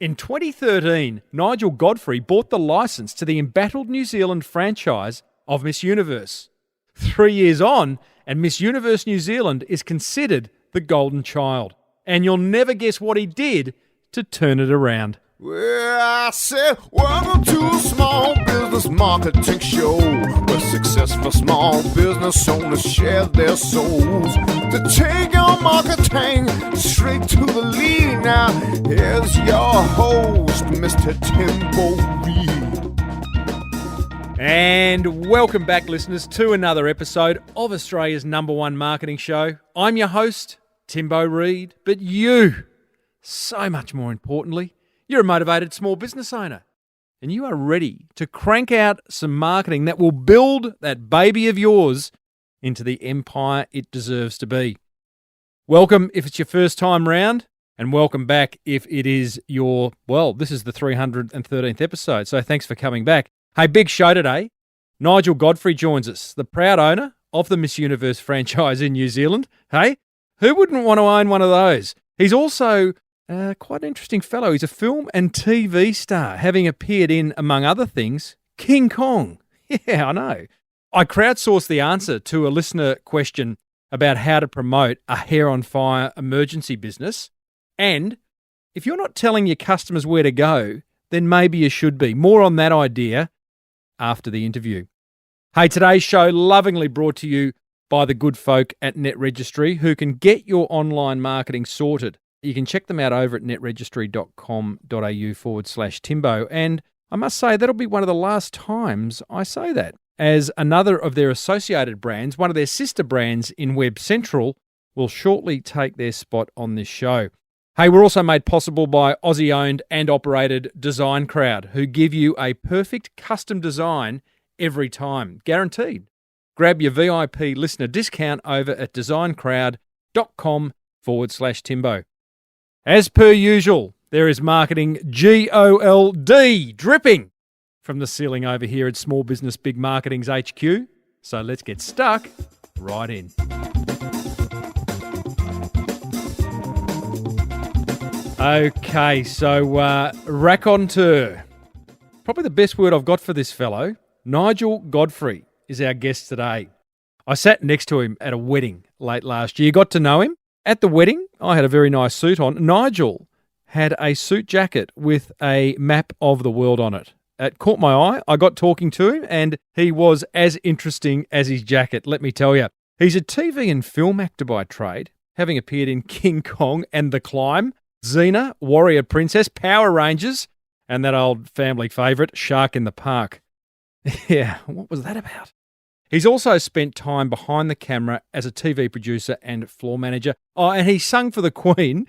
In 2013, Nigel Godfrey bought the licence to the embattled New Zealand franchise of Miss Universe. 3 years on, and Miss Universe New Zealand is considered the golden child. And you'll never guess what he did to turn it around. Well, I said, welcome to a small business marketing show where successful small business owners share their souls to take your marketing straight to the lead. Now, here's your host, Mr. Timbo Reid. And welcome back, listeners, to another episode of Australia's #1 marketing show. I'm your host, Timbo Reid, but you, so much more importantly, you're a motivated small business owner, and you are ready to crank out some marketing that will build that baby of yours into the empire it deserves to be. Welcome if it's your first time round, and welcome back if it is your, this is the 313th episode, so thanks for coming back. Hey, big show today. Nigel Godfrey joins us, the proud owner of the Miss Universe franchise in New Zealand. Hey, who wouldn't want to own one of those? He's also quite an interesting fellow. He's a film and TV star, having appeared in, among other things, King Kong. Yeah, I know. I crowdsourced the answer to a listener question about how to promote a hair-on-fire emergency business. And if you're not telling your customers where to go, then maybe you should be. More on that idea after the interview. Hey, today's show lovingly brought to you by the good folk at Netregistry, who can get your online marketing sorted. You can check them out over at netregistry.com.au/Timbo. And I must say, that'll be one of the last times I say that, as another of their associated brands, one of their sister brands in Web Central, will shortly take their spot on this show. Hey, we're also made possible by Aussie-owned and operated Design Crowd, who give you a perfect custom design every time, guaranteed. Grab your VIP listener discount over at designcrowd.com/Timbo. As per usual, there is marketing GOLD dripping from the ceiling over here at Small Business Big Marketing's HQ. So let's get stuck right in. Okay, so raconteur. Probably the best word I've got for this fellow. Nigel Godfrey is our guest today. I sat next to him at a wedding late last year. Got to know him. At the wedding, I had a very nice suit on. Nigel had a suit jacket with a map of the world on it. It caught my eye. I got talking to him, and he was as interesting as his jacket, let me tell you. He's a TV and film actor by trade, having appeared in King Kong and The Climb, Xena, Warrior Princess, Power Rangers, and that old family favourite, Shark in the Park. Yeah, what was that about? He's also spent time behind the camera as a TV producer and floor manager. Oh, and he sung for the Queen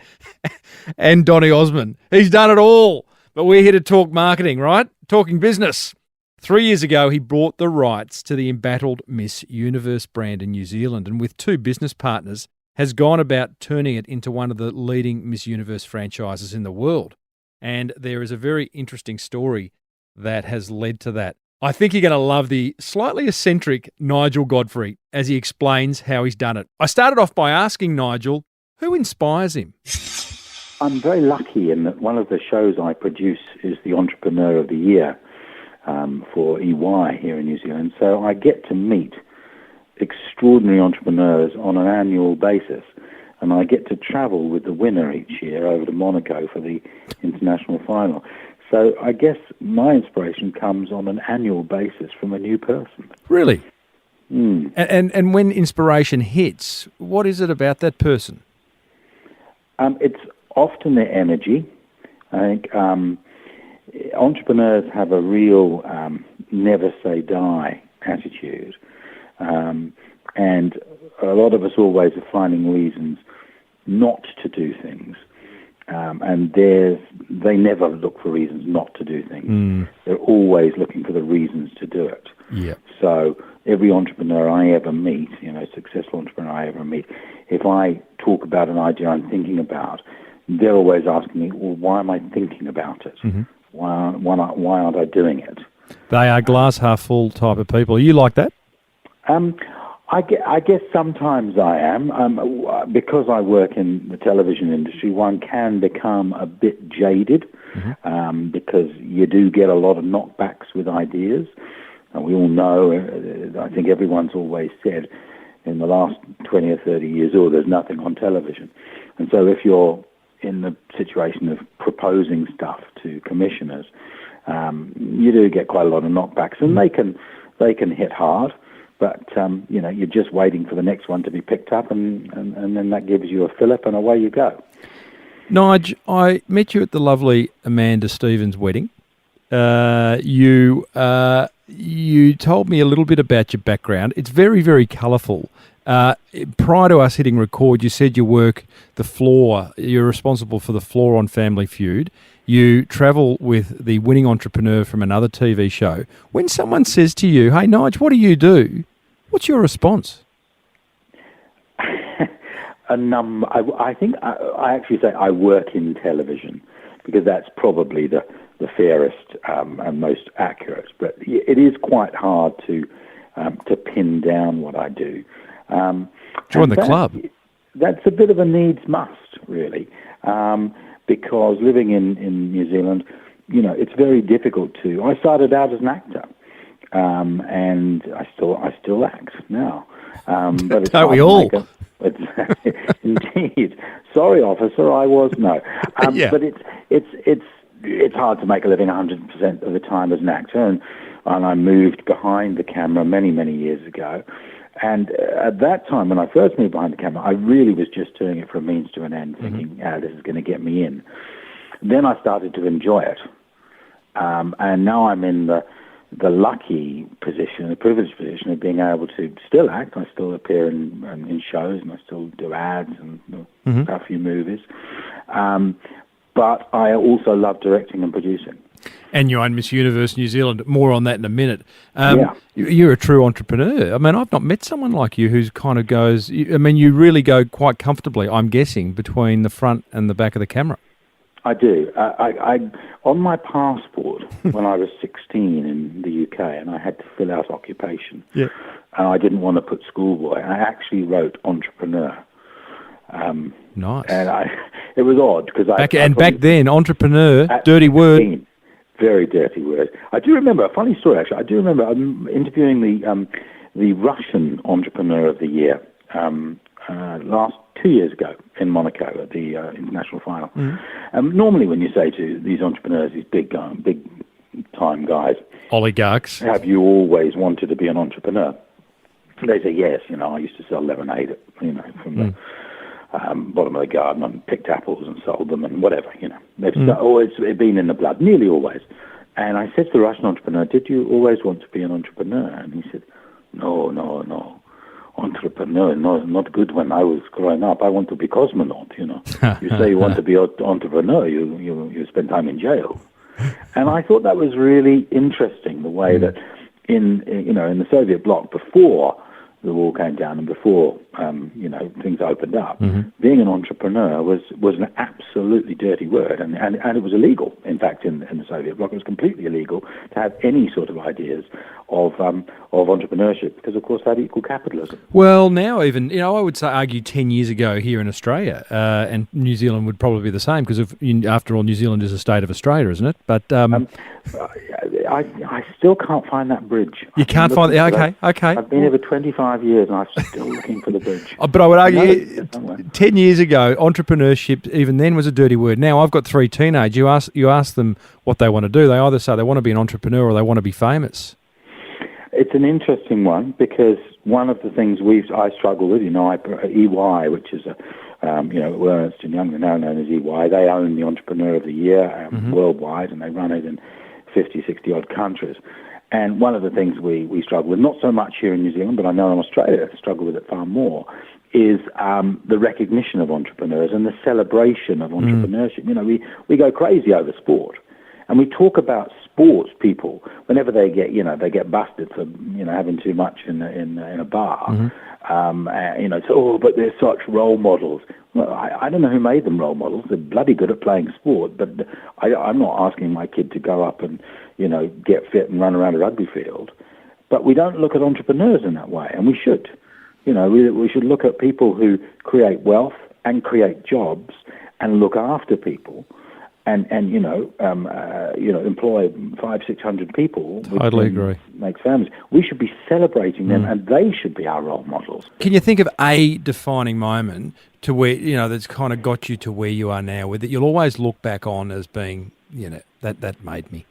and Donny Osmond. He's done it all. But we're here to talk marketing, right? Talking business. 3 years ago, he bought the rights to the embattled Miss Universe brand in New Zealand, and with two business partners, has gone about turning it into one of the leading Miss Universe franchises in the world. And there is a very interesting story that has led to that. I think you're going to love the slightly eccentric Nigel Godfrey as he explains how he's done it. I started off by asking Nigel, who inspires him? I'm very lucky in that one of the shows I produce is the Entrepreneur of the Year for EY here in New Zealand. So I get to meet extraordinary entrepreneurs on an annual basis. And I get to travel with the winner each year over to Monaco for the international final. So I guess my inspiration comes on an annual basis from a new person. Really? Mm. And when inspiration hits, what is it about that person? It's often their energy. I think entrepreneurs have a real never say die attitude. And a lot of us always are finding reasons not to do things. And they never look for reasons not to do things. Mm. They're always looking for the reasons to do it. Yeah. So every entrepreneur I ever meet, successful entrepreneur I ever meet, if I talk about an idea I'm thinking about, they're always asking me, well, why am I thinking about it? Mm-hmm. Why aren't I doing it? They are glass half full type of people. Are you like that? I guess sometimes I am. Because I work in the television industry, one can become a bit jaded because you do get a lot of knockbacks with ideas. And we all know, I think everyone's always said in the last 20 or 30 years, there's nothing on television. And so if you're in the situation of proposing stuff to commissioners, you do get quite a lot of knockbacks, and they can hit hard. But, you're just waiting for the next one to be picked up, and then that gives you a fillip, and away you go. Nige, I met you at the lovely Amanda Stevens' wedding. You told me a little bit about your background. It's very, very colourful. Prior to us hitting record, you said you work the floor. You're responsible for the floor on Family Feud. You travel with the winning entrepreneur from another TV show. When someone says to you, "Hey, Nige, what do you do?" What's your response? I think I actually say I work in television, because that's probably the fairest and most accurate. But it is quite hard to pin down what I do. Join the club. That's a bit of a needs must, really, because living in New Zealand, it's very difficult to. I started out as an actor, and I still act now. But it's Don't we all? Indeed. Sorry, officer, I was no. Yeah. But it's hard to make a living 100% of the time as an actor, and I moved behind the camera many, many years ago. And at that time, when I first moved behind the camera, I really was just doing it for a means to an end, thinking, this is going to get me in. Then I started to enjoy it. And now I'm in the lucky position, the privileged position of being able to still act. I still appear in shows, and I still do ads and a few movies. But I also love directing and producing. And you own Miss Universe New Zealand. More on that in a minute. Yeah. You're a true entrepreneur. I mean, I've not met someone like you who's kind of goes... you really go quite comfortably, I'm guessing, between the front and the back of the camera. I do. I on my passport, when I was 16 in the UK, and I had to fill out occupation, and I didn't want to put schoolboy, I actually wrote entrepreneur. Nice. And it was odd, because back then, entrepreneur, dirty word. Very dirty word. I do remember a funny story, actually. I do remember interviewing the Russian Entrepreneur of the Year last 2 years ago in Monaco at the international final. Normally, when you say to these entrepreneurs, these big time guys, oligarchs, have you always wanted to be an entrepreneur? They say yes. I used to sell lemonade, from the bottom of the garden, and picked apples and sold them and whatever. They've always been in the blood, nearly always. And I said to the Russian entrepreneur, "Did you always want to be an entrepreneur?" And he said, No. Entrepreneur, no, not good when I was growing up. I want to be cosmonaut, You say you want to be an entrepreneur, you spend time in jail. And I thought that was really interesting, the way that in the Soviet bloc, before the wall came down and before things opened up, being an entrepreneur was an absolutely dirty word, and it was illegal. In fact, in the Soviet bloc, it was completely illegal to have any sort of ideas of entrepreneurship, because of course that equaled capitalism. Well, now even I would say argue 10 years ago here in Australia, and New Zealand would probably be the same, because after all, New Zealand is a state of Australia, isn't it? But I still can't find that bridge. You can't find it? Okay. I've been here for 25 years and I'm still looking for the bridge. But I would argue 10 years ago, entrepreneurship, even then, was a dirty word. Now, I've got 3 teenagers. You ask them what they want to do. They either say they want to be an entrepreneur or they want to be famous. It's an interesting one, because one of the things I struggle with, EY, which is Ernst & Young, now known as EY, they own the Entrepreneur of the Year worldwide, and they run it in 50, 60-odd countries. And one of the things we struggle with, not so much here in New Zealand, but I know in Australia they struggle with it far more, is the recognition of entrepreneurs and the celebration of entrepreneurship. We go crazy over sport. And we talk about sports people whenever they get busted for having too much in a bar. But they're such role models. Well, I don't know who made them role models. They're bloody good at playing sport, but I'm not asking my kid to go up and get fit and run around a rugby field. But we don't look at entrepreneurs in that way, and we should. You know, we should look at people who create wealth and create jobs and look after people, and employ 500-600 people. Totally agree. Make families. We should be celebrating them, and they should be our role models. Can you think of a defining moment to where, you know, that's kind of got you to where you are now, with it you'll always look back on as being, you know, that made me?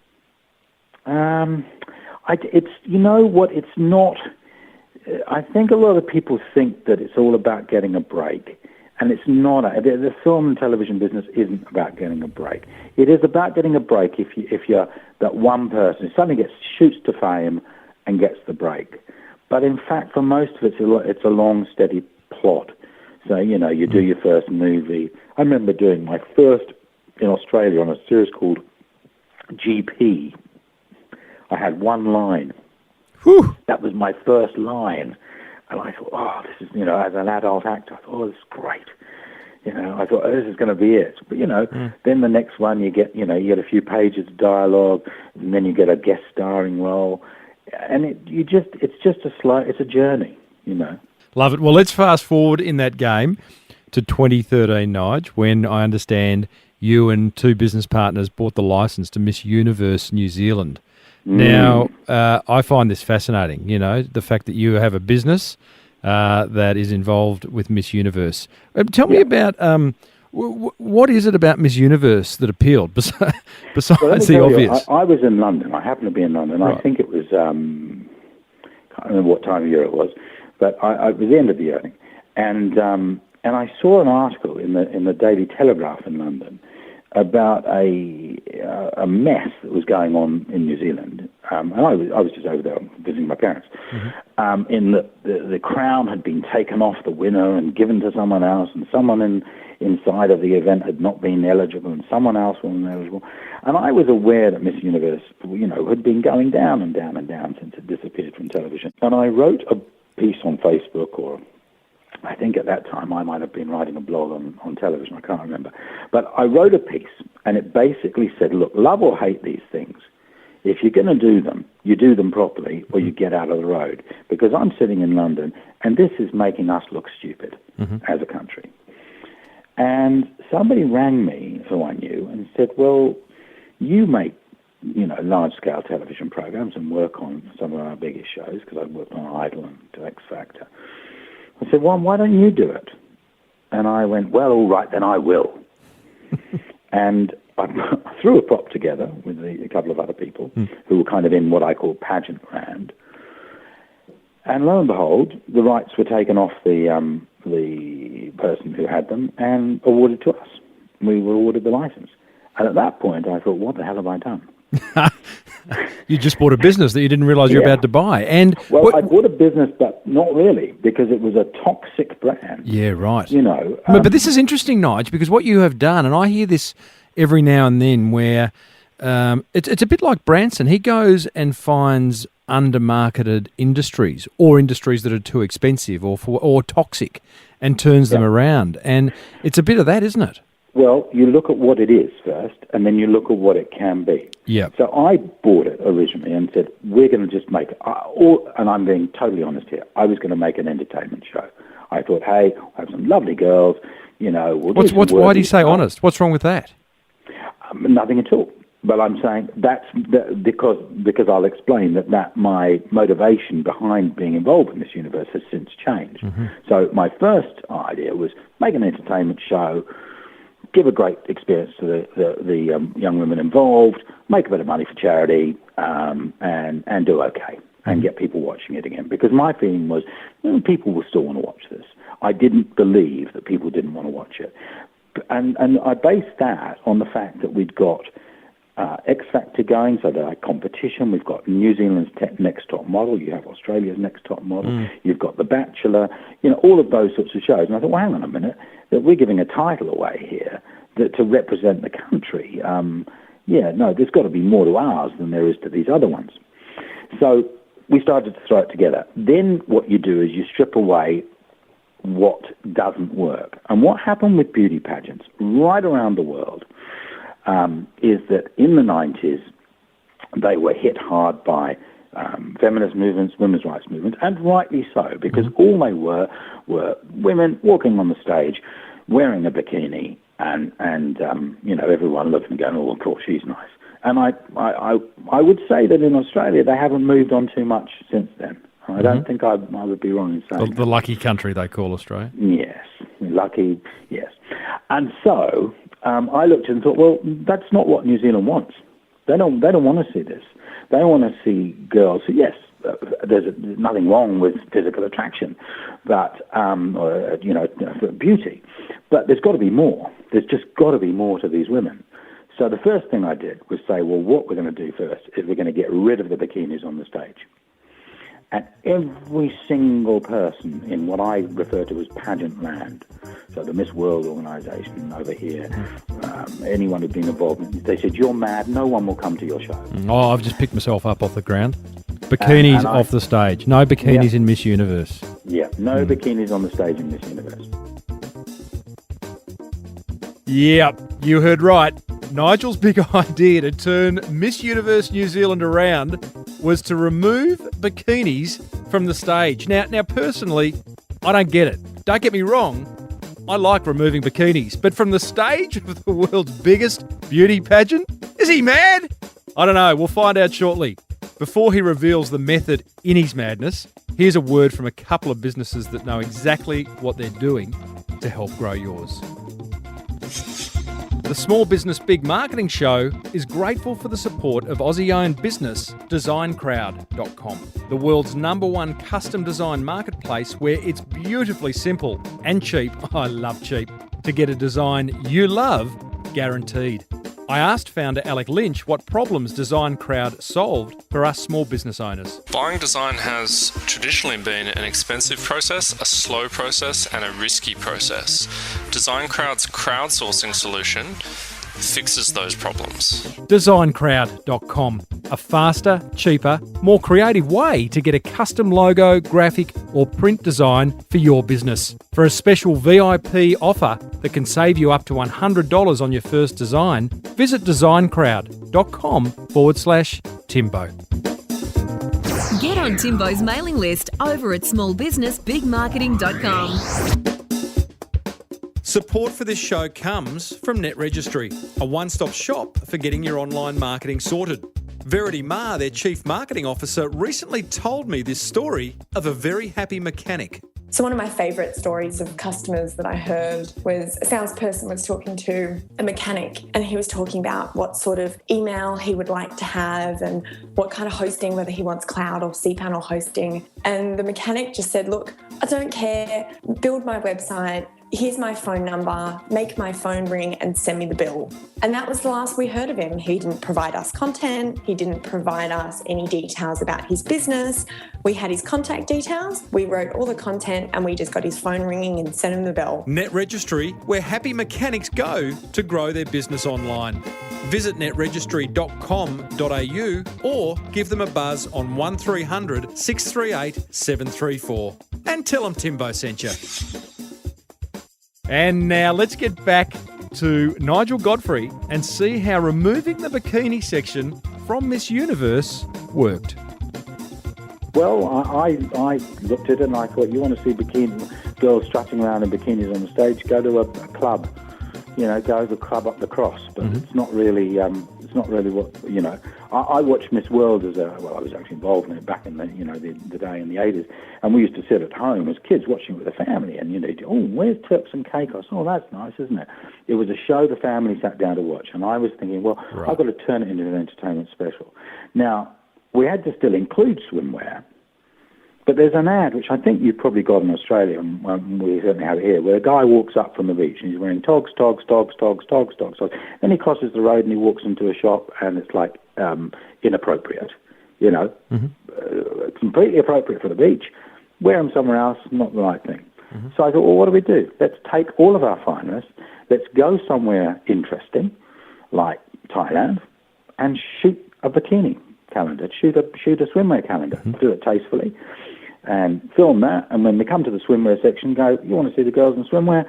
It's not. I think a lot of people think that it's all about getting a break. And it's not. The film and television business isn't about getting a break. It is about getting a break if you're that one person who suddenly shoots to fame and gets the break. But in fact, for most of it, it's a long, steady plot. So, you know, you do your first movie. I remember doing my first in Australia on a series called GP. I had one line. Whew. That was my first line. And I thought, oh, this is, you know, as an adult actor, I thought, oh, this is great. You know, I thought, oh, this is going to be it. But, you know, then the next one you get a few pages of dialogue, and then you get a guest starring role. And it's a journey, you know. Love it. Well, let's fast forward in that game to 2013, Nige, when I understand you and two business partners bought the license to Miss Universe New Zealand. Now, I find this fascinating, you know, the fact that you have a business that is involved with Miss Universe. Tell me about what is it about Miss Universe that appealed, besides the obvious? I was in London. I happened to be in London. Right. I think it was, can't remember what time of year it was, but it was the end of the year, I think. And I saw an article in the Daily Telegraph in London about a mess that was going on in New Zealand, and I was just over there visiting my parents. In the crown had been taken off the winner and given to someone else, and someone inside of the event had not been eligible, and someone else wasn't eligible. And I was aware that Miss Universe, you know, had been going down and down and down since it disappeared from television. And I wrote a piece on Facebook, or I think at that time I might have been writing a blog on television, I can't remember. But I wrote a piece, and it basically said, look, love or hate these things. If you're going to do them, you do them properly, or you get out of the road. Because I'm sitting in London, and this is making us look stupid as a country. And somebody rang me, who I knew, and said, well, you make, you know, large-scale television programs and work on some of our biggest shows, because I've worked on Idol and to X Factor. I said, well, why don't you do it? And I went, well, all right, then I will. And I threw a prop together with a couple of other people who were kind of in what I call pageant land. And lo and behold, the rights were taken off the person who had them and awarded to us. We were awarded the license. And at that point, I thought, what the hell have I done? You just bought a business that you didn't realise you were about to buy. And I bought a business, but not really, because it was a toxic brand. Yeah, right. You know. But this is interesting, Nige, because what you have done, and I hear this every now and then, where it's a bit like Branson. He goes and finds undermarketed industries, or industries that are too expensive or toxic, and turns them around. And it's a bit of that, isn't it? Well, you look at what it is first, and then you look at what it can be. Yeah. So I bought it originally and said, we're going to just make it. And I'm being totally honest here, I was going to make an entertainment show. I thought, hey, I have some lovely girls, you know. Why do you say honest? What's wrong with that? Nothing at all. But I'm saying because I'll explain that my motivation behind being involved in this universe has since changed. So my first idea was make an entertainment show, give a great experience to the young women involved, make a bit of money for charity, and do okay, and get people watching it again. Because my feeling was, people will still want to watch this. I didn't believe that people didn't want to watch it. And I based that on the fact that we'd got X Factor going, so the competition. We've got New Zealand's Next Top Model. You have Australia's Next Top Model. You've got The Bachelor. You know, all of those sorts of shows. And I thought, well, hang on a minute, that we're giving a title away here to represent the country. There's got to be more to ours than there is to these other ones. So we started to throw it together. Then what you do is you strip away what doesn't work. And what happened with beauty pageants right around the world is that in the 90s, they were hit hard by feminist movements, women's rights movements, and rightly so, because all they were women walking on the stage wearing a bikini, and everyone looking and going, oh, of course, she's nice. And I would say that in Australia they haven't moved on too much since then. I don't think I would be wrong in saying the lucky country they call Australia. Yes, lucky, yes. And so I looked and thought, well, that's not what New Zealand wants. They don't want to see this. They want to see girls. Yes, there's nothing wrong with physical attraction, but beauty. But there's got to be more. There's just got to be more to these women. So the first thing I did was say, well, what we're going to do first is we're going to get rid of the bikinis on the stage. And every single person in what I refer to as pageant land, so the Miss World organisation over here, anyone who'd been involved, they said, you're mad, no one will come to your show. Oh, I've just picked myself up off the ground. Bikinis off the stage. No bikinis in Miss Universe. Yeah, no bikinis on the stage in Miss Universe. Yep, you heard right. Nigel's big idea to turn Miss Universe New Zealand around was to remove bikinis from the stage. Now, personally, I don't get it. Don't get me wrong. I like removing bikinis, but from the stage of the world's biggest beauty pageant? Is he mad? I don't know. We'll find out shortly. Before he reveals the method in his madness, here's a word from a couple of businesses that know exactly what they're doing to help grow yours. The Small Business Big Marketing Show is grateful for the support of Aussie-owned business designcrowd.com, the world's #1 custom design marketplace where it's beautifully simple and cheap, I love cheap, to get a design you love guaranteed. I asked founder Alec Lynch what problems Design Crowd solved for us small business owners. Buying design has traditionally been an expensive process, a slow process, and a risky process. Design Crowd's crowdsourcing solution fixes those problems. DesignCrowd.com, a faster, cheaper, more creative way to get a custom logo, graphic or print design for your business. For a special VIP offer that can save you up to $100 on your first design, visit designcrowd.com/Timbo. Get on Timbo's mailing list over at smallbusinessbigmarketing.com. Support for this show comes from Netregistry, a one-stop shop for getting your online marketing sorted. Verity Ma, their Chief Marketing Officer, recently told me this story of a very happy mechanic. So one of my favourite stories of customers that I heard was a salesperson was talking to a mechanic, and he was talking about what sort of email he would like to have and what kind of hosting, whether he wants cloud or cPanel hosting. And the mechanic just said, look, I don't care, build my website, here's my phone number, make my phone ring and send me the bill. And that was the last we heard of him. He didn't provide us content. He didn't provide us any details about his business. We had his contact details. We wrote all the content and we just got his phone ringing and sent him the bill. Netregistry, where happy mechanics go to grow their business online. Visit netregistry.com.au or give them a buzz on 1300 638 734 and tell them Timbo sent you. And now let's get back to Nigel Godfrey and see how removing the bikini section from Miss Universe worked. Well, I looked at it and I thought, you want to see bikini girls strutting around in bikinis on the stage? Go to a club, go to the club up the cross. But it's not really what I watched Miss World I was actually involved in it back in the the day in the 80s, and we used to sit at home as kids watching it with the family, and where's Turks and Caicos? Oh, that's nice, isn't it? It was a show the family sat down to watch, and I was thinking, well, right, I've got to turn it into an entertainment special. Now, we had to still include swimwear, but there's an ad, which I think you've probably got in Australia, and we certainly have it here, where a guy walks up from the beach and he's wearing togs. Then he crosses the road and he walks into a shop and it's like inappropriate, completely appropriate for the beach. Wear them somewhere else, not the right thing. So I thought, well, what do we do? Let's take all of our fineness, let's go somewhere interesting, like Thailand, and shoot a bikini calendar, shoot a swimwear calendar, do it tastefully, and film that, and when we come to the swimwear section, go, you want to see the girls in swimwear?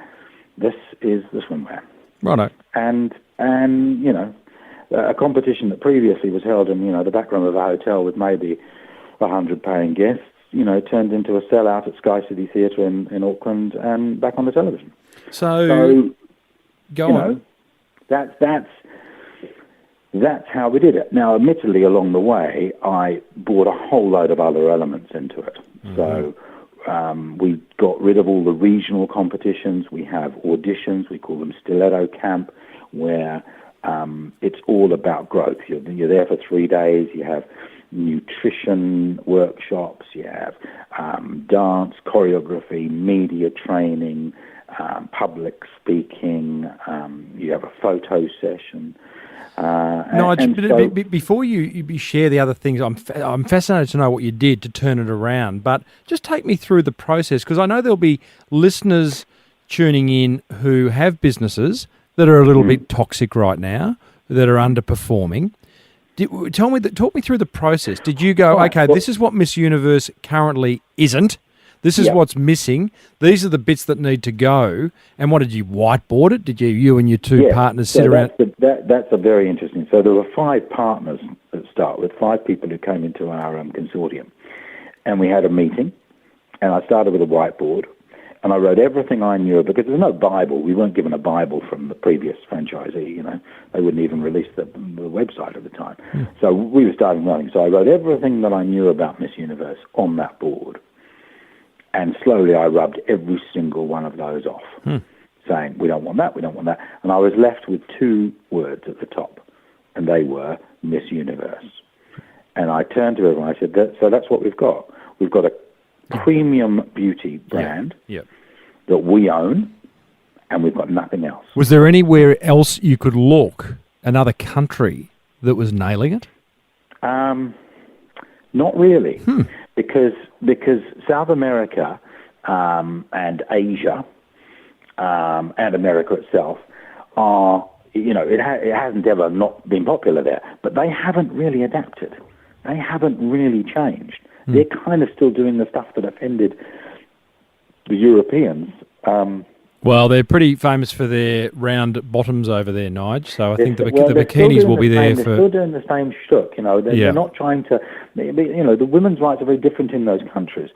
This is the swimwear. Righto. And a competition that previously was held in, the back room of a hotel with maybe 100 paying guests, turned into a sellout at Sky City Theatre in Auckland and back on the television. So go on. That's how we did it. Now, admittedly, along the way, I brought a whole load of other elements into it. Mm-hmm. So we got rid of all the regional competitions. We have auditions. We call them Stiletto Camp, where it's all about growth. You're there for 3 days. You have nutrition workshops. You have dance, choreography, media training, public speaking. You have a photo session. Before you share the other things, I'm fascinated to know what you did to turn it around. But just take me through the process, because I know there'll be listeners tuning in who have businesses that are a little bit toxic right now, that are underperforming. Talk me through the process. Did you go, this is what Miss Universe currently isn't. This is what's missing. These are the bits that need to go. And what did you whiteboard it? Did you and your two partners sit around? That's a very interesting. So there were 5 partners at start with, 5 people who came into our consortium, and we had a meeting. And I started with a whiteboard, and I wrote everything I knew, because there's no Bible. We weren't given a Bible from the previous franchisee. They wouldn't even release the website at the time. So we were starting running. So I wrote everything that I knew about Miss Universe on that board. And slowly I rubbed every single one of those off, saying, we don't want that, we don't want that. And I was left with 2 words at the top, and they were Miss Universe. And I turned to everyone, I said, so that's what we've got. We've got a premium beauty brand that we own, and we've got nothing else. Was there anywhere else you could look, another country, that was nailing it? Not really. Because South America and Asia and America itself are, it hasn't ever not been popular there, but they haven't really adapted. They haven't really changed. They're kind of still doing the stuff that offended the Europeans. Well, they're pretty famous for their round bottoms over there, Nige. So I think the bikinis will be there for... They're still doing the same shtick, They're not trying to... the women's rights are very different in those countries.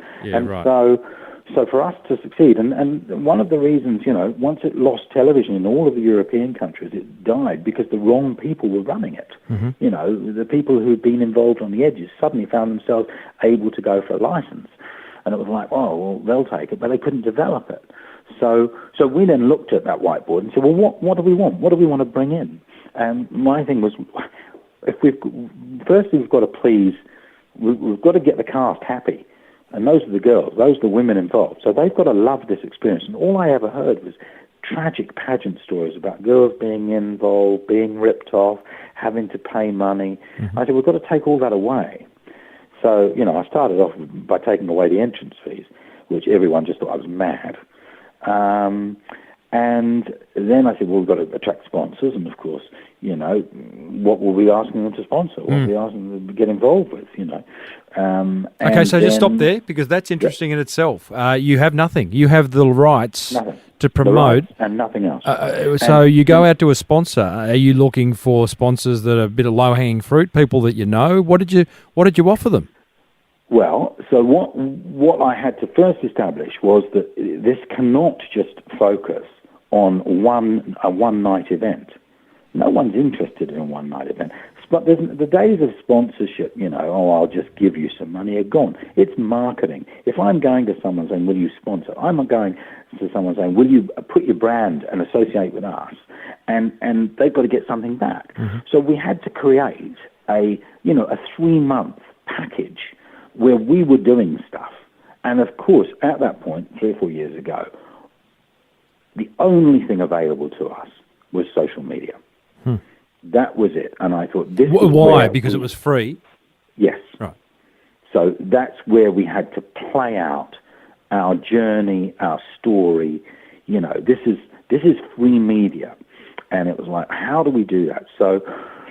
So for us to succeed, and one of the reasons, once it lost television in all of the European countries, it died because the wrong people were running it. The people who'd been involved on the edges suddenly found themselves able to go for a license. And it was like, they'll take it, but they couldn't develop it. So we then looked at that whiteboard and said, well, what do we want? What do we want to bring in? And my thing was, we've got to please, we've got to get the cast happy. And those are the girls, those are the women involved. So they've got to love this experience. And all I ever heard was tragic pageant stories about girls being involved, being ripped off, having to pay money. I said, we've got to take all that away. So, I started off by taking away the entrance fees, which everyone just thought I was mad. And then I said, well, we've got to attract sponsors, and of course, what will we be asking them to sponsor? What will we be asking them to get involved with, Okay, so just stop there, because that's interesting in itself. You have nothing. You have the rights to promote. And nothing else. So you go out to a sponsor. Are you looking for sponsors that are a bit of low-hanging fruit, people that you know? What did you offer them? Well, so what I had to first establish was that this cannot just focus on a one-night event. No one's interested in a one-night event. But the days of sponsorship, I'll just give you some money, are gone. It's marketing. If I'm going to someone saying, will you sponsor? I'm going to someone saying, will you put your brand and associate with us? And they've got to get something back. So we had to create a 3-month package where we were doing stuff. And of course, at that point, 3 or 4 years ago, the only thing available to us was social media. That was it. And I thought, this is why? Because it was free? Yes. Right. So that's where we had to play out our journey, our story. This is free media. And it was like, how do we do that? So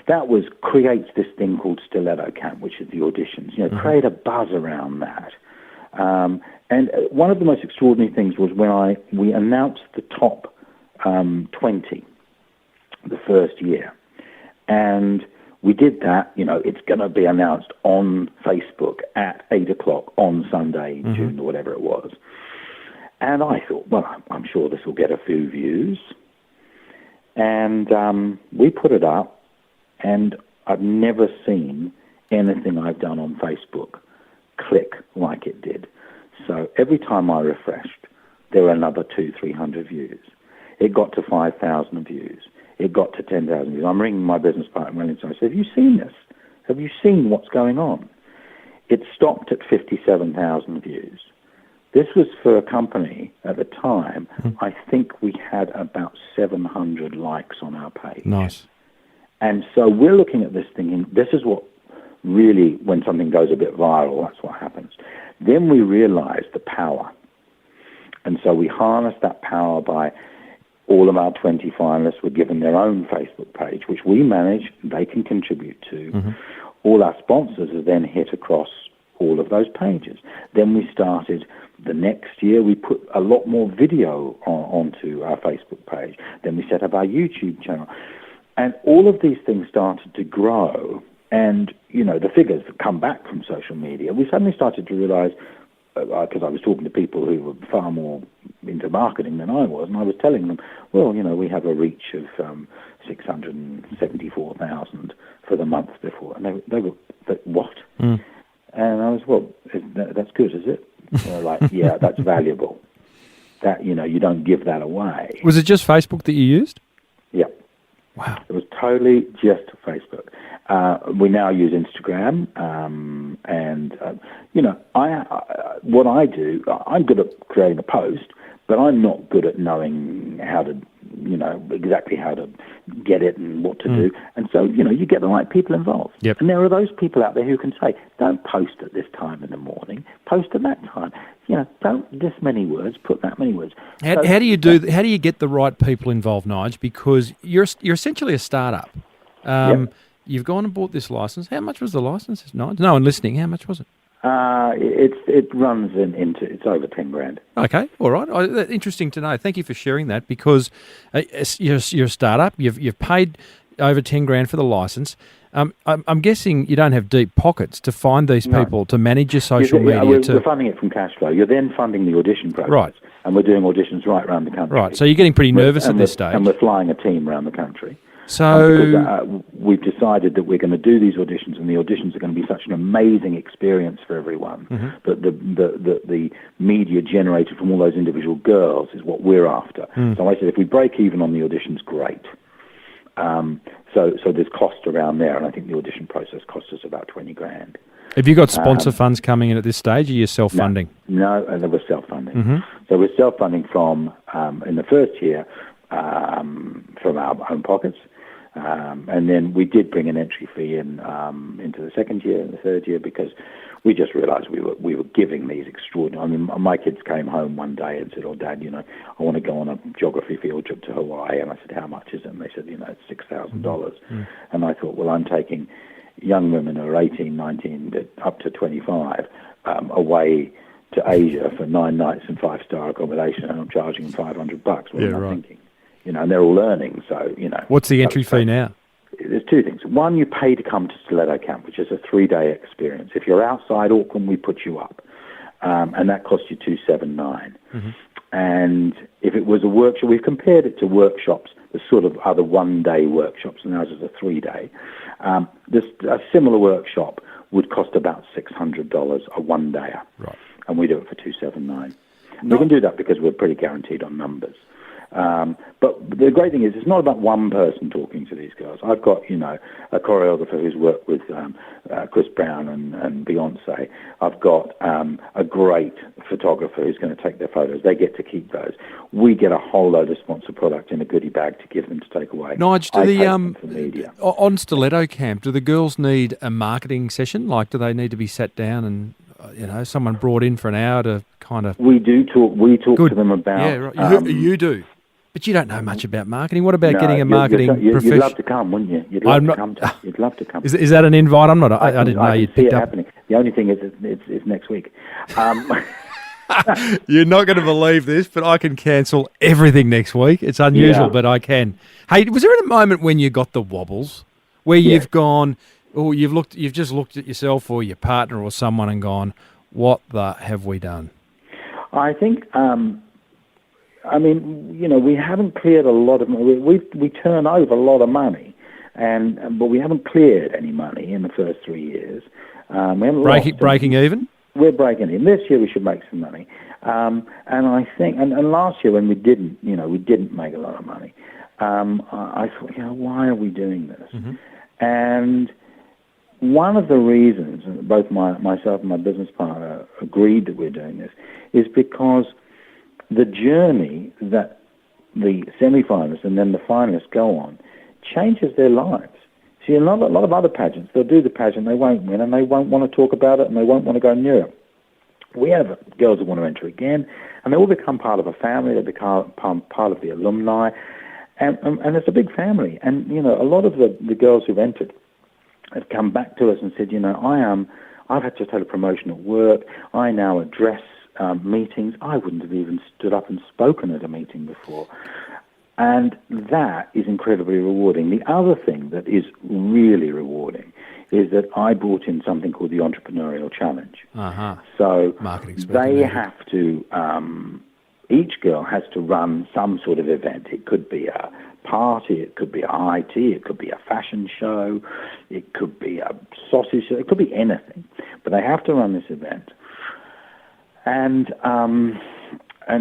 that creates this thing called Stiletto Camp, which is the auditions. Create a buzz around that. And one of the most extraordinary things was when we announced the top 20 the first year. And we did that. It's going to be announced on Facebook at 8 o'clock on Sunday in June or whatever it was. And I thought, well, I'm sure this will get a few views. And we put it up, and I've never seen anything I've done on Facebook click like it did. So every time I refreshed, there were another 200-300 views. It got to 5,000 views. It got to 10,000 views. I'm ringing my business partner, and I said, have you seen this? Have you seen what's going on? It stopped at 57,000 views. This was for a company at the time. I think we had about 700 likes on our page. Nice. And so we're looking at this thinking, this is what really, when something goes a bit viral, that's what happens. Then we realized the power. And so we harnessed that power by all of our 20 finalists were given their own Facebook page, which we manage, they can contribute to. All our sponsors are then hit across all of those pages. Then we started, the next year, we put a lot more video onto our Facebook page. Then we set up our YouTube channel. And all of these things started to grow. And, the figures that come back from social media, we suddenly started to realize, because I was talking to people who were far more into marketing than I was, and I was telling them, well, we have a reach of 674,000 for the month before. And they were, but what? And I was, well, that's good, is it? And they're like, yeah, that's valuable. That, you don't give that away. Was it just Facebook that you used? Yeah. Wow. It was totally just Facebook. We now use Instagram, what I do, I'm good at creating a post, but I'm not good at knowing how to, exactly how to get it and what to do. And so, you get the right people involved. Yep. And there are those people out there who can say, don't post at this time in the morning, post at that time. Don't this many words, put that many words. How do you get the right people involved, Nige? Because you're essentially a startup. You've gone and bought this license. How much was the license, Nige? No one listening. How much was it? It runs into it's over 10 grand. Okay, all right. Interesting to know. Thank you for sharing that, because you're a startup. You've paid over 10 grand for the license. I'm guessing you don't have deep pockets to find these people to manage your social media. We're funding it from cash flow. You're then funding the audition process. Right. And we're doing auditions right around the country. Right. So you're getting pretty nervous at this stage. And we're flying a team around the country. So we've decided that we're going to do these auditions, and the auditions are going to be such an amazing experience for everyone. That the media generated from all those individual girls is what we're after. So I said, if we break even on the auditions, great. So there's cost around there, and I think the audition process cost us about 20 grand. Have you got sponsor funds coming in at this stage, or are you self-funding? No, we're self-funding. So we're self-funding from, in the first year, from our own pockets. And then we did bring an entry fee in into the second year and the third year, because we just realized we were giving these extraordinary. I mean, my kids came home one day and said, "Oh, Dad, I want to go on a geography field trip to Hawaii." And I said, "How much is it?" And they said, "It's $6,000." And I thought, well, I'm taking young women who are 18, 19, up to 25 away to Asia for 9 nights and 5-star accommodation, and I'm charging them $500. What am I thinking? And they're all learning, so, What's the entry fee now? There's two things. One, you pay to come to Stiletto Camp, which is a 3-day experience. If you're outside Auckland, we put you up, and that costs you $279. And if it was a workshop, we've compared it to workshops, the sort of other 1-day workshops, and ours is a 3-day. A similar workshop would cost about $600 a 1-dayer. Right. And we do it for $279. We can do that because we're pretty guaranteed on numbers. But the great thing is, it's not about one person talking to these girls. I've got, a choreographer who's worked with Chris Brown and Beyonce. I've got a great photographer who's going to take their photos. They get to keep those. We get a whole load of sponsored product in a goodie bag to give them to take away. Nige, on Stiletto Camp, do the girls need a marketing session? Like, do they need to be sat down and someone brought in for an hour to kind of... We do talk. We talk to them about... Yeah, right. You do. But you don't know much about marketing. What about getting a marketing professional? You'd love to come, wouldn't you? You'd love to come. Is that an invite? I'm not. I didn't know you'd picked up. Happening. The only thing is, it's next week. You're not going to believe this, but I can cancel everything next week. It's unusual, but I can. Hey, was there a moment when you got the wobbles? where you've gone, or you've just looked at yourself or your partner or someone and gone, what the have we done? I think, we haven't cleared a lot of money. We turn over a lot of money, but we haven't cleared any money in the first 3 years. We haven't breaking even? We're breaking even. This year we should make some money. And I think, and last year when we didn't make a lot of money, I thought, why are we doing this? Mm-hmm. And one of the reasons, both myself and my business partner agreed that we're doing this, is because the journey that the semi-finalists and then the finalists go on changes their lives. See, a lot of other pageants, they'll do the pageant, they won't win, and they won't want to talk about it, and they won't want to go near it. We have girls that want to enter again, and they all become part of a family, they become part of the alumni, and it's a big family. And, a lot of the girls who've entered have come back to us and said, I've just had a promotion at work, I now address meetings. I wouldn't have even stood up and spoken at a meeting before. And that is incredibly rewarding. The other thing that is really rewarding is that I brought in something called the Entrepreneurial Challenge. Uh-huh. So they have to, each girl has to run some sort of event. It could be a party, it could be a high tea, it could be a fashion show, it could be a sausage show, it could be anything. But they have to run this event. And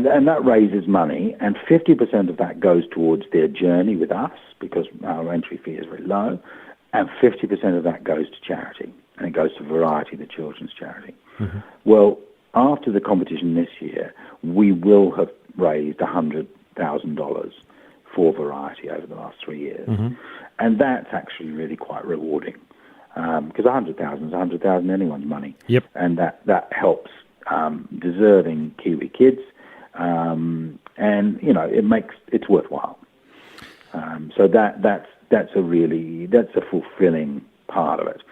that raises money, and 50% of that goes towards their journey with us, because our entry fee is very low, and 50% of that goes to charity, and it goes to Variety, the children's charity. Mm-hmm. Well, after the competition this year, we will have raised $100,000 for Variety over the last 3 years, mm-hmm. and that's actually really quite rewarding, because $100,000 is $100,000 anyone's money, yep. And that helps deserving Kiwi kids. And it's worthwhile. So that's a fulfilling part of it.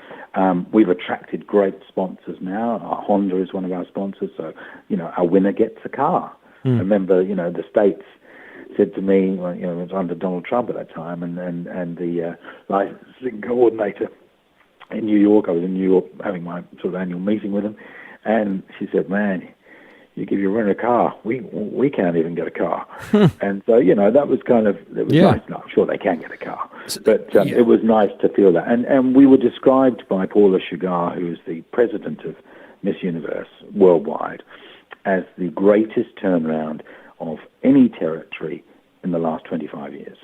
We've attracted great sponsors now. Honda is one of our sponsors, so our winner gets a car. I remember the States said to me, it was under Donald Trump at that time, and the licensing coordinator in New York. I was in New York having my sort of annual meeting with him, and she said, "Man, you give your winner a car. We can't even get a car." And so, that was nice. No, I'm sure they can get a car. But it was nice to feel that. And we were described by Paula Sugar, who is the president of Miss Universe worldwide, as the greatest turnaround of any territory in the last 25 years.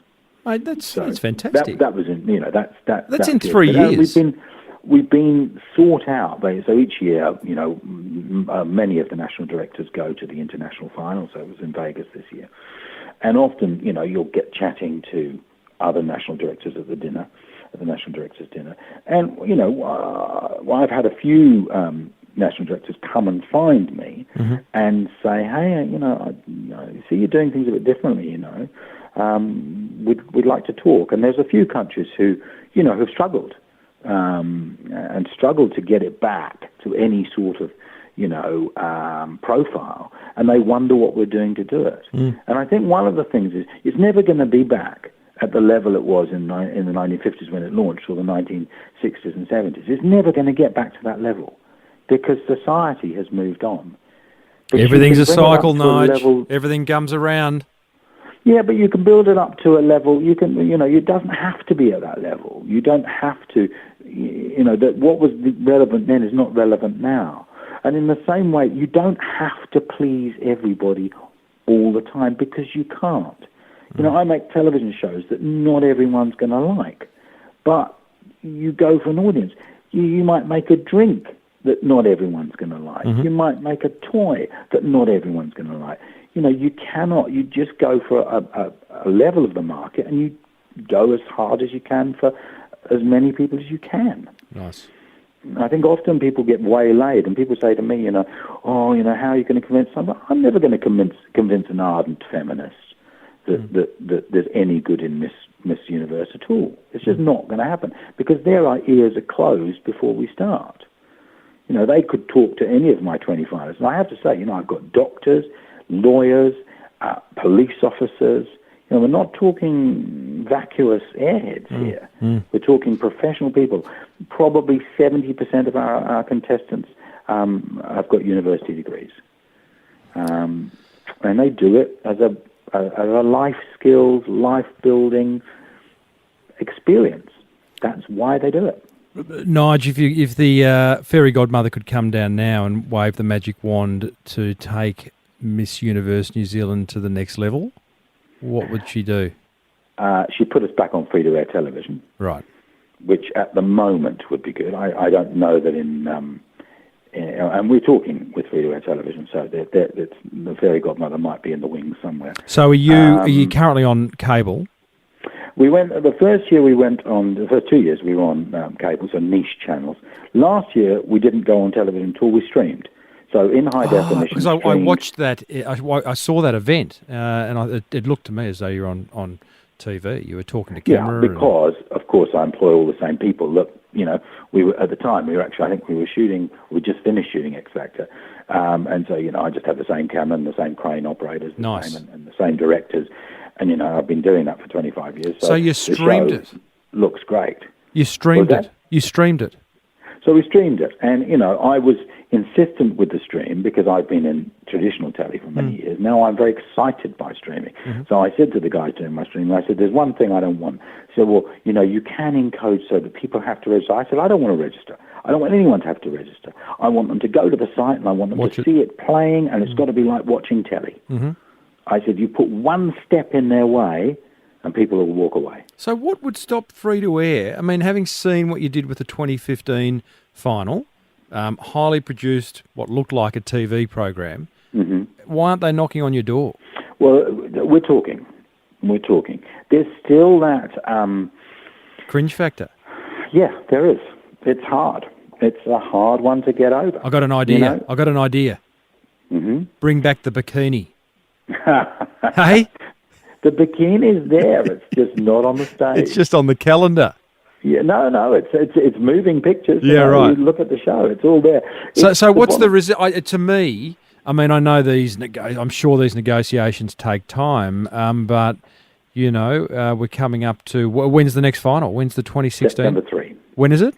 Mate, that's fantastic. That was in, that's in 3 years. We've been sought out. So each year, many of the national directors go to the international final. So it was in Vegas this year. And often, you'll get chatting to other national directors at the national directors' dinner. And, I've had a few national directors come and find me mm-hmm. and say, "Hey, I see you're doing things a bit differently, we'd like to talk." And there's a few countries who, have struggled. And struggled to get it back to any sort of, profile, and they wonder what we're doing to do it. And I think one of the things is it's never going to be back at the level it was in the 1950s when it launched, or the 1960s and 70s. It's never going to get back to that level because society has moved on. But everything's a cycle, Nigel. Everything comes around. Yeah, but you can build it up to a level. You can, it doesn't have to be at that level. You don't have to, that what was relevant then is not relevant now. And in the same way, you don't have to please everybody all the time because you can't. I make television shows that not everyone's going to like, but you go for an audience. You might make a drink that not everyone's going to like. Mm-hmm. You might make a toy that not everyone's going to like. You just go for a level of the market and you go as hard as you can for as many people as you can. Nice. I think often people get waylaid and people say to me, how are you going to convince someone? I'm never going to convince an ardent feminist that there's any good in Miss Universe at all. It's just not going to happen because their ears are closed before we start. They could talk to any of my 25ers. And I have to say, I've got doctors, lawyers, police officers, we're not talking vacuous airheads here. We're talking professional people. Probably 70% of our contestants have got university degrees. And they do it as a life skills, life building experience. That's why they do it. Nigel, if the fairy godmother could come down now and wave the magic wand to take Miss Universe New Zealand to the next level, what would she do? She'd put us back on free-to-air television. Right. Which at the moment would be good. I don't know that and we're talking with free-to-air television, so the fairy godmother might be in the wings somewhere. So are you currently on cable? We went the first 2 years we were on cable, so niche channels. Last year we didn't go on television until we streamed. So in high definition. Because I watched that, I saw that event, and it looked to me as though you're on TV. You were talking to camera. Yeah, because of course I employ all the same people. Look, we were at the time. We just finished shooting X Factor, and so I just had the same camera and the same crane operators, and the same directors, and I've been doing that for 25 years. So you streamed it. Looks great. You streamed it. You streamed it. So we streamed it, and I was insistent with the stream because I've been in traditional telly for many years. Now I'm very excited by streaming. So I said to the guys doing my stream, I said, "There's one thing I don't want." He said, "Well, you can encode so that people have to register." I said, "I don't want to register. I don't want anyone to have to register. I want them to go to the site and I want them to see it playing, and it's got to be like watching telly." I said, "You put one step in their way, and people will walk away." So what would stop free-to-air? I mean, having seen what you did with the 2015 final, highly produced, what looked like a TV program, why aren't they knocking on your door? Well, we're talking. There's still that... cringe factor. Yeah, there is. It's hard. It's a hard one to get over. I got an idea. Bring back the bikini. Hey? The bikini's there. It's just not on the stage. It's just on the calendar. Yeah, no. It's moving pictures. Yeah, right. You look at the show. It's all there. So what's to me? I mean, I know I'm sure these negotiations take time, but we're coming up to when's the next final? When's the 2016? September 3. When is it?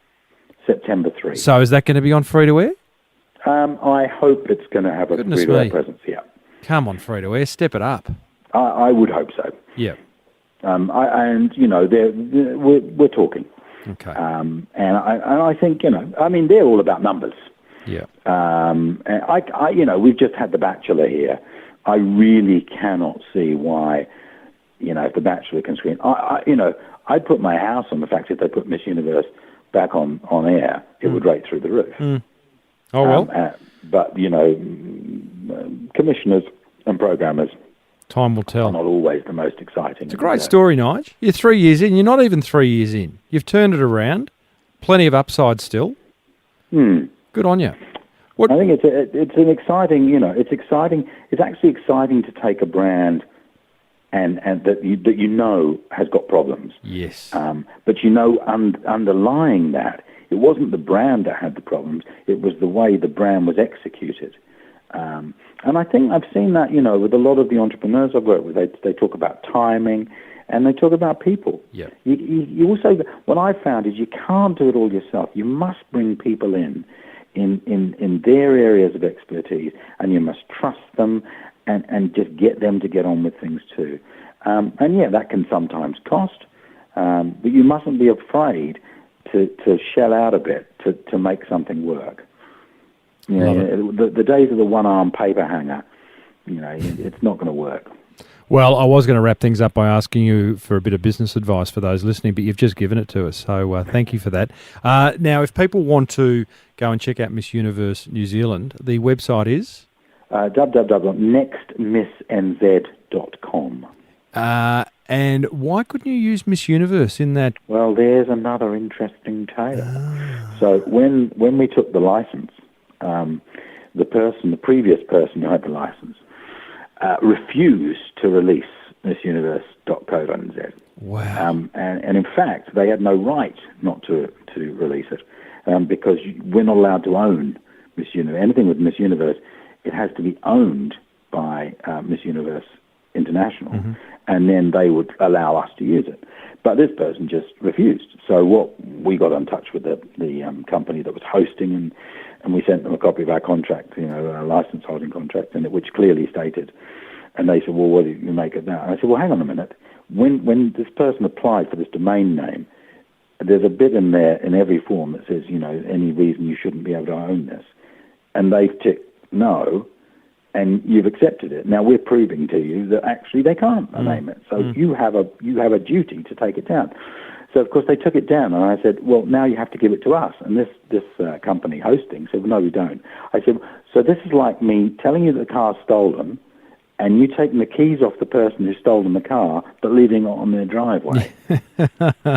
September 3. So is that going to be on free to air? I hope it's going to have a free to air presence. Yeah. Come on, free to air, step it up. I would hope so. Yeah. We're talking. Okay. And I think they're all about numbers. Yeah. And we've just had The Bachelor here. I really cannot see why, if The Bachelor can screen. I'd put my house on the fact that if they put Miss Universe back on air, it would rate through the roof. Oh well. But commissioners and programmers. Time will tell. Not always the most exciting. It's a great story, Nige. You're 3 years in. You're not even 3 years in. You've turned it around. Plenty of upside still. Good on you. I think it's an exciting. It's exciting. It's actually exciting to take a brand and that has got problems. Yes. But underlying that, it wasn't the brand that had the problems. It was the way the brand was executed. And I think I've seen that, with a lot of the entrepreneurs I've worked with. They talk about timing, and they talk about people. Yeah. You also, what I've found is you can't do it all yourself. You must bring people in their areas of expertise, and you must trust them and just get them to get on with things too. That can sometimes cost, but you mustn't be afraid to shell out a bit to make something work. The days of the one-arm paper hanger, it's not going to work. Well, I was going to wrap things up by asking you for a bit of business advice for those listening, but you've just given it to us, so thank you for that. Now, if people want to go and check out Miss Universe New Zealand, the website is? www.nextmissnz.com. And why couldn't you use Miss Universe in that? Well, there's another interesting tale. So when we took the license, the previous person who had the license, refused to release missuniverse.co.nz. Wow. And in fact, they had no right not to release it, because we're not allowed to own Miss Universe. Anything with Miss Universe, it has to be owned by Miss Universe international, and then they would allow us to use it. But this person just refused. So we got in touch with the company that was hosting, and we sent them a copy of our contract, our license holding contract, and which clearly stated. And they said, well, what do you make of that? And I said, well, hang on a minute. When this person applied for this domain name, there's a bit in there in every form that says, any reason you shouldn't be able to own this. And they've ticked no, and you've accepted it. Now we're proving to you that actually they can't name it. So you have a duty to take it down. So of course they took it down, and I said, well, now you have to give it to us. And this company hosting said, well, no, we don't. I said, so this is like me telling you that the car's stolen, and you taking the keys off the person who's stolen the car, but leaving it on their driveway.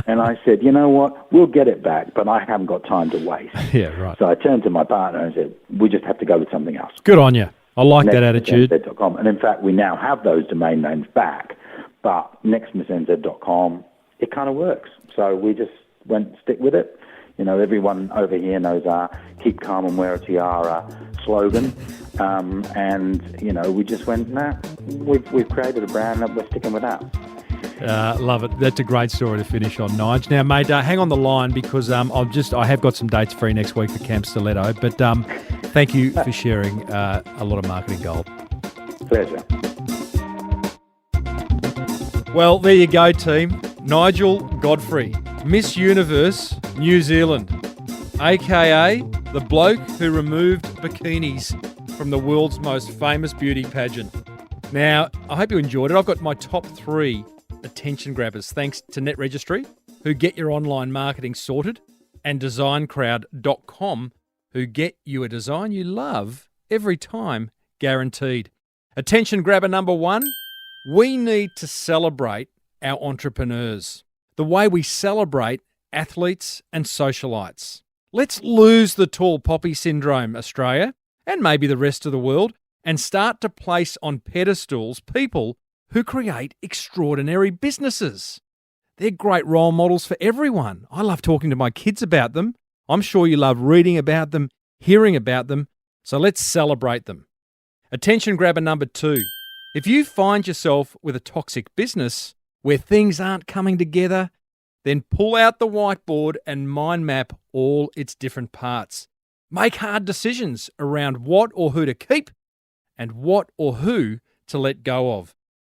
And I said, you know what, we'll get it back, but I haven't got time to waste. Yeah, right. So I turned to my partner and said, we just have to go with something else. Good on you. I like that attitude. NextMissNZ.com. And in fact, we now have those domain names back, but NextMissNZ.com, it kind of works. So we just stick with it. Everyone over here knows our "Keep Calm and Wear a Tiara" slogan. We just went, we've created a brand that we're sticking with that. Love it. That's a great story to finish on, Nige. Now, mate, hang on the line because I have got some dates free next week for Camp Stiletto. But thank you for sharing a lot of marketing gold. Pleasure. Well, there you go, team. Nigel Godfrey, Miss Universe New Zealand, a.k.a. the bloke who removed bikinis from the world's most famous beauty pageant. Now, I hope you enjoyed it. I've got my top 3 attention grabbers thanks to Netregistry, who get your online marketing sorted, and designcrowd.com, who get you a design you love every time, guaranteed. Attention grabber number 1, we need to celebrate our entrepreneurs, the way we celebrate athletes and socialites. Let's lose the tall poppy syndrome, Australia, and maybe the rest of the world, and start to place on pedestals people who create extraordinary businesses. They're great role models for everyone. I love talking to my kids about them. I'm sure you love reading about them, hearing about them, so let's celebrate them. Attention grabber number 2. If you find yourself with a toxic business where things aren't coming together, then pull out the whiteboard and mind map all its different parts. Make hard decisions around what or who to keep and what or who to let go of.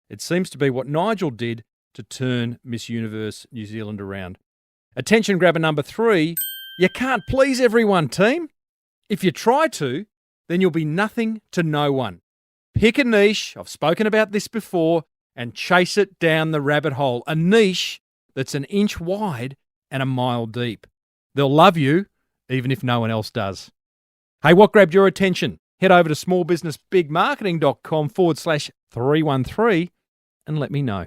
It seems to be what Nigel did to turn Miss Universe New Zealand around. Attention grabber number 3, you can't please everyone, team. If you try to, then you'll be nothing to no one. Pick a niche, I've spoken about this before, and chase it down the rabbit hole. A niche that's an inch wide and a mile deep. They'll love you, even if no one else does. Hey, what grabbed your attention? Head over to smallbusinessbigmarketing.com/313 and let me know.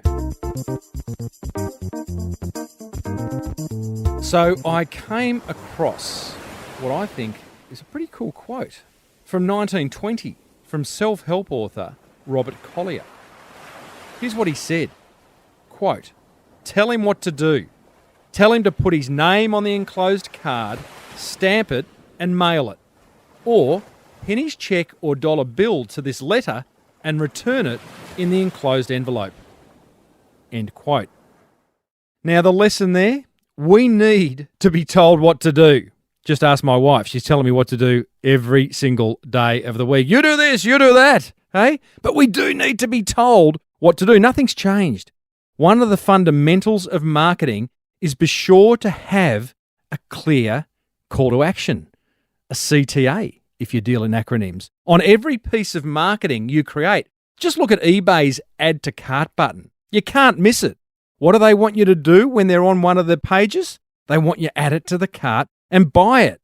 So I came across what I think is a pretty cool quote from 1920 from self-help author Robert Collier. Here's what he said, quote, "Tell him what to do. Tell him to put his name on the enclosed card, stamp it and mail it. Or pin his cheque or dollar bill to this letter and return it in the enclosed envelope." End quote. Now the lesson there, we need to be told what to do. Just ask my wife. She's telling me what to do every single day of the week. You do this, you do that, hey? But we do need to be told what to do. Nothing's changed. One of the fundamentals of marketing is be sure to have a clear call to action, a CTA, if you deal in acronyms. On every piece of marketing you create, just look at eBay's add to cart button. You can't miss it. What do they want you to do when they're on one of the pages? They want you to add it to the cart and buy it.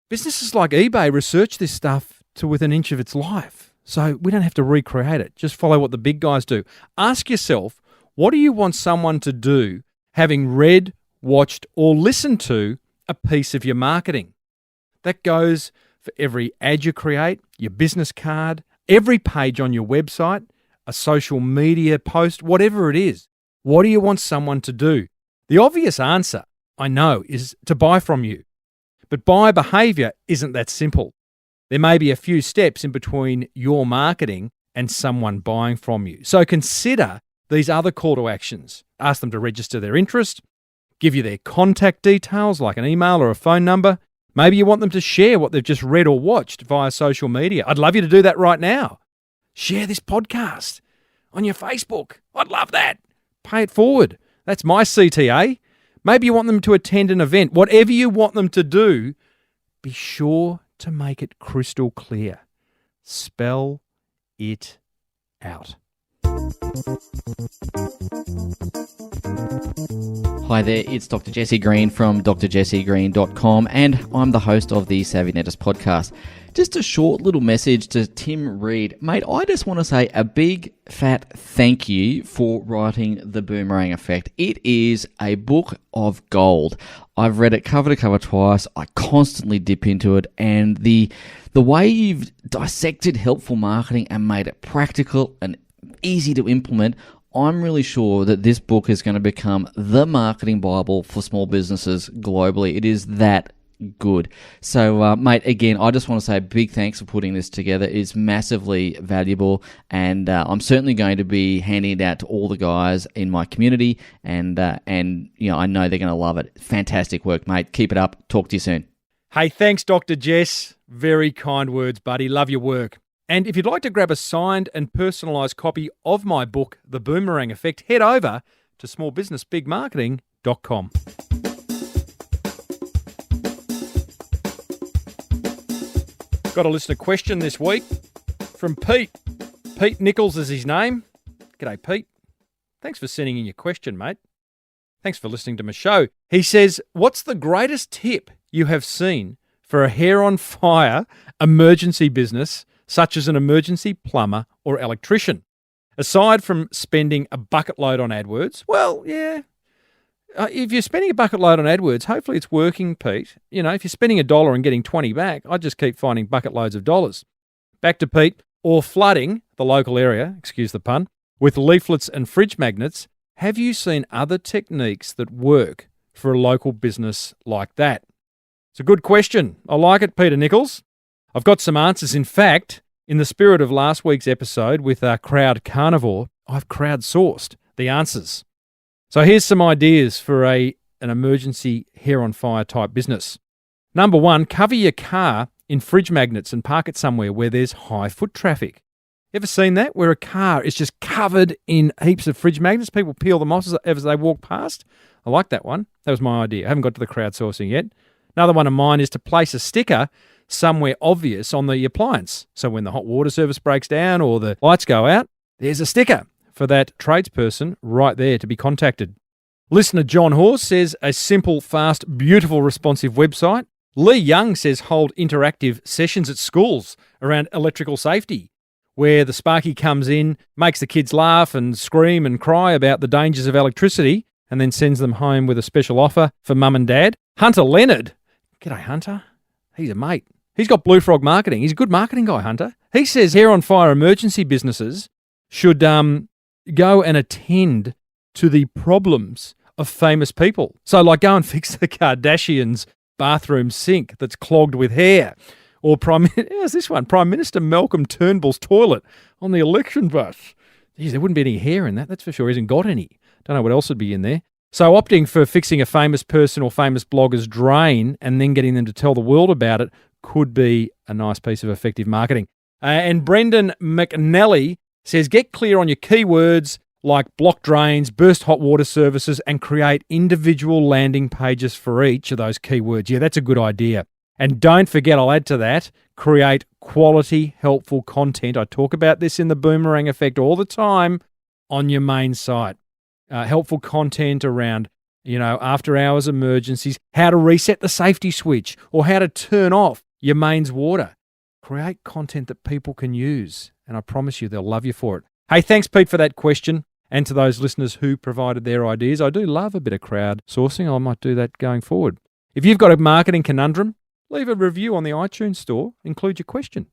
Businesses like eBay research this stuff to within an inch of its life. So we don't have to recreate it. Just follow what the big guys do. Ask yourself, what do you want someone to do having read, watched, or listened to a piece of your marketing? That goes for every ad you create, your business card, every page on your website, a social media post, whatever it is. What do you want someone to do? The obvious answer, I know, is to buy from you. But buyer behaviour isn't that simple. There may be a few steps in between your marketing and someone buying from you. So consider these other call to actions. Ask them to register their interest, give you their contact details like an email or a phone number. Maybe you want them to share what they've just read or watched via social media. I'd love you to do that right now. Share this podcast on your Facebook. I'd love that. Pay it forward. That's my CTA. Maybe you want them to attend an event. Whatever you want them to do, be sure to make it crystal clear. Spell it out. Hi there, it's Dr. Jesse Green from drjessegreen.com, and I'm the host of the Savvy Netters podcast. Just a short little message to Tim Reid. Mate, I just want to say a big fat thank you for writing The Boomerang Effect. It is a book of gold. I've read it cover to cover twice. I constantly dip into it, and the way you've dissected helpful marketing and made it practical and easy to implement, I'm really sure that this book is going to become the marketing Bible for small businesses globally. It is that good. So, mate, again, I just want to say a big thanks for putting this together. It's massively valuable, and I'm certainly going to be handing it out to all the guys in my community, and you know, I know they're going to love it. Fantastic work, mate. Keep it up. Talk to you soon. Hey, thanks, Dr. Jess. Very kind words, buddy. Love your work. And if you'd like to grab a signed and personalised copy of my book, The Boomerang Effect, head over to smallbusinessbigmarketing.com. Got a listener question this week from Pete. Pete Nichols is his name. G'day, Pete. Thanks for sending in your question, mate. Thanks for listening to my show. He says, what's the greatest tip you have seen for a hair-on-fire emergency business such as an emergency plumber or electrician? Aside from spending a bucket load on AdWords, well, yeah. If you're spending a bucket load on AdWords, hopefully it's working, Pete. You know, if you're spending $1 and getting 20 back, I'd just keep finding bucket loads of dollars. Back to Pete. Or flooding the local area, excuse the pun, with leaflets and fridge magnets. Have you seen other techniques that work for a local business like that? It's a good question. I like it, Peter Nichols. I've got some answers. In fact, in the spirit of last week's episode with our crowd carnivore, I've crowdsourced the answers. So here's some ideas for an emergency hair-on-fire type business. Number one, cover your car in fridge magnets and park it somewhere where there's high foot traffic. Ever seen that? Where a car is just covered in heaps of fridge magnets, people peel them off as they walk past. I like that one. That was my idea. I haven't got to the crowdsourcing yet. Another one of mine is to place a sticker somewhere obvious on the appliance. So when the hot water service breaks down or the lights go out, there's a sticker for that tradesperson right there to be contacted. Listener John Horse says a simple, fast, beautiful, responsive website. Lee Young says hold interactive sessions at schools around electrical safety, where the Sparky comes in, makes the kids laugh and scream and cry about the dangers of electricity, and then sends them home with a special offer for mum and dad. Hunter Leonard. G'day, Hunter. He's a mate. He's got Blue Frog Marketing. He's a good marketing guy, Hunter. He says hair-on-fire emergency businesses should go and attend to the problems of famous people. So like go and fix the Kardashians' bathroom sink that's clogged with hair. Or how's this one? Prime Minister Malcolm Turnbull's toilet on the election bus. Geez, there wouldn't be any hair in that, that's for sure. He hasn't got any. Don't know what else would be in there. So opting for fixing a famous person or famous blogger's drain and then getting them to tell the world about it could be a nice piece of effective marketing. And Brendan McNally says get clear on your keywords like block drains, burst hot water services, and create individual landing pages for each of those keywords. Yeah, that's a good idea. And don't forget, I'll add to that, create quality, helpful content. I talk about this in the Boomerang Effect all the time on your main site. Helpful content around, after hours emergencies, how to reset the safety switch or how to turn off your mains water. Create content that people can use, and I promise you they'll love you for it. Hey, thanks, Pete, for that question, and to those listeners who provided their ideas. I do love a bit of crowdsourcing. I might do that going forward. If you've got a marketing conundrum, leave a review on the iTunes store. Include your question.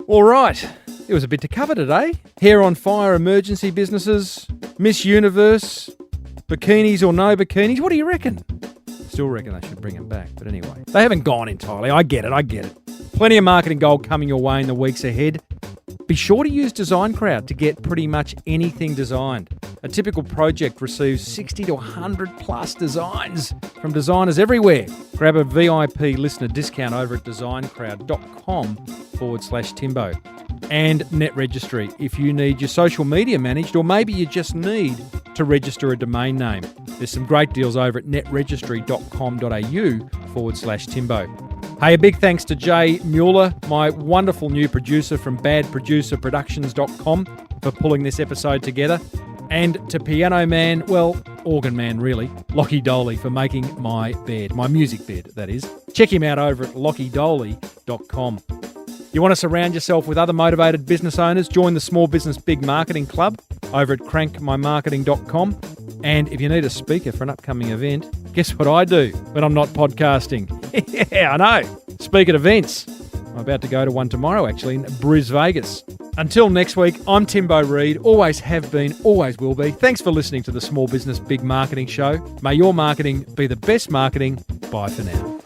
All right. There was a bit to cover today. Hair-on-fire emergency businesses, Miss Universe, bikinis or no bikinis. What do you reckon? Still reckon they should bring them back. But anyway, they haven't gone entirely. I get it. Plenty of marketing gold coming your way in the weeks ahead. Be sure to use Design Crowd to get pretty much anything designed. A typical project receives 60 to 100 plus designs from designers everywhere. Grab a VIP listener discount over at designcrowd.com/Timbo. And Netregistry if you need your social media managed, or maybe you just need to register a domain name. There's some great deals over at netregistry.com.au/Timbo. Hey, a big thanks to Jay Mueller, my wonderful new producer from badproducerproductions.com, for pulling this episode together. And to piano man, well, organ man really, Lockie Doley, for making my bed, my music bed, that is. Check him out over at lockiedoley.com. You want to surround yourself with other motivated business owners? Join the Small Business Big Marketing Club over at crankmymarketing.com. And if you need a speaker for an upcoming event, guess what I do when I'm not podcasting? Yeah, I know. Speak at events. I'm about to go to one tomorrow, actually, in Bris Vegas. Until next week, I'm Timbo Reid. Always have been, always will be. Thanks for listening to the Small Business Big Marketing Show. May your marketing be the best marketing. Bye for now.